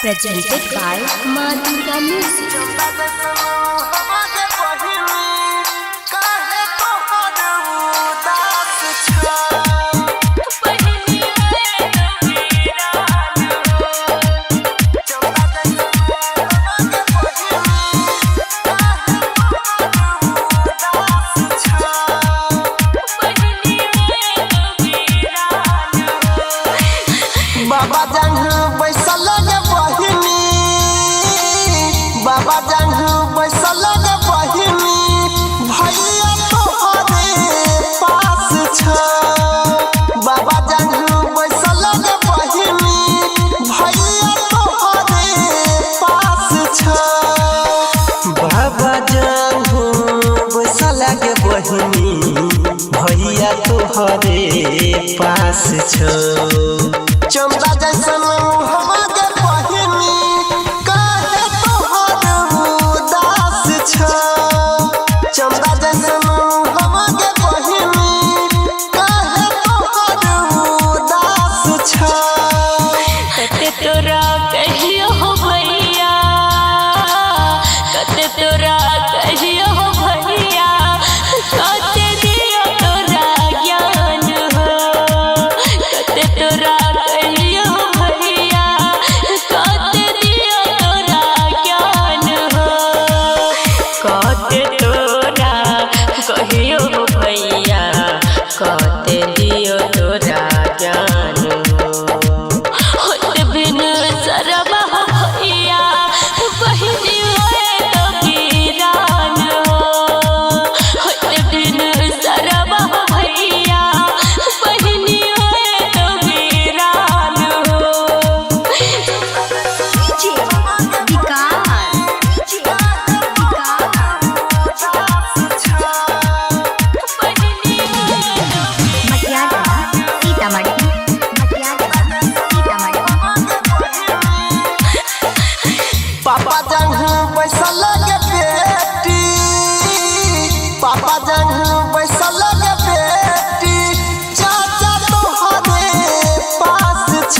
presented by Ma Durga Music. बाबा जंग बैसल गे बहिनी, बाबा जंग बैसल गे बहिनी, भैया तोहरे पास छ। बाबा जंग बैसल गे बहिनी, भैया तोहरे पास छ। बाबा जंग बैसल गे बहिनी, भैया तोहरे पास छ। चंदा जैसन मुहवा के बहिनी, काहे तोहर उदास छ। चंदा जैसन मुहवा के बहिनी, काहे तोहर उदास छ। कते तोरा कहियो हो भैया, कते तोरा कहियो हो भैया, कते दियो तोरा ज्ञान हो। कते तोरा कहियो हो भैया, कते दियो तोरा ज्ञान हो। कते तोरा कहियो हो भैया, कते दियो तोरा ज्ञान हो। होत बिन सरबा भैया, बहिनी होए तो वीरान हो। होत बिन सरबा भैया, बहिनी होए तो वीरान हो। पापा जंग बैसल गे बेटी, पापा जंग बैसल गे बेटी, चाचा तोहरे पास छ।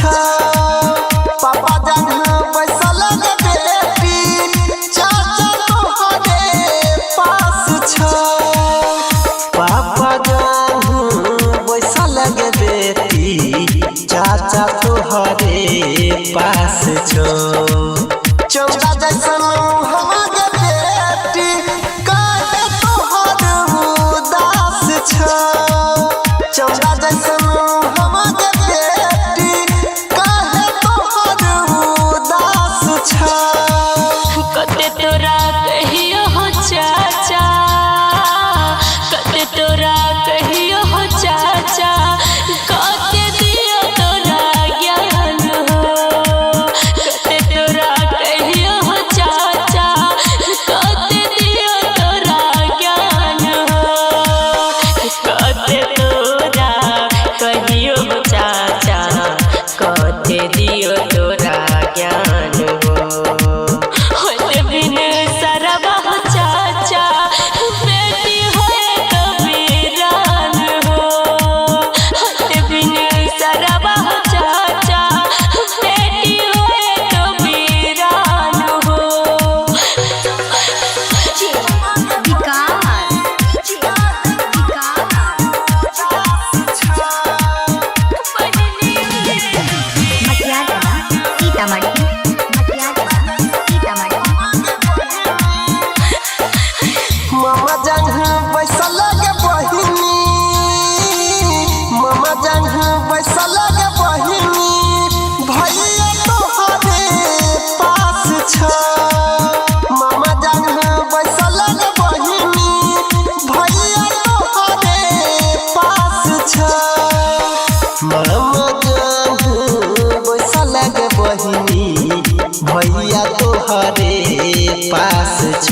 पापा जंग बैसल गे बेटी, चाचा तोहरे पास छ। पापा जंग बैसल गे बेटी, चाचा तोहरे पास छ। चंदा जैसन मुहवा के बेटी, काहे तोहर उदास छ। चंदा जैसन मुहवा के बेटी, काहे तोहर उदास छ। कते तोरा कहियो हो चाचा, कते तोरा कहियो हो चाचा, कते दियो तोरा ज्ञान हो। कते तोरा कहियो हो चाचा, कते दियो तोरा ज्ञान हो। कते तोरा कहियो हो चाचा, कते दियो तोरा ज्ञान हो। होत बिन सरबा चाचा, बेटी होए तो वीरान हो। होत बिन सरबा चाचा, बेटी होए तो वीरान हो। मामा जंग बैसल गे बहिनी, मामा जंग बैसल गे बहिनी, भैया तोहरे पास छ। मामा जंग बैसल गे बहिनी, भैया तोहरे पास छ। मामा जंग बैसल गे बहिनी, भैया तोहरे पास छ।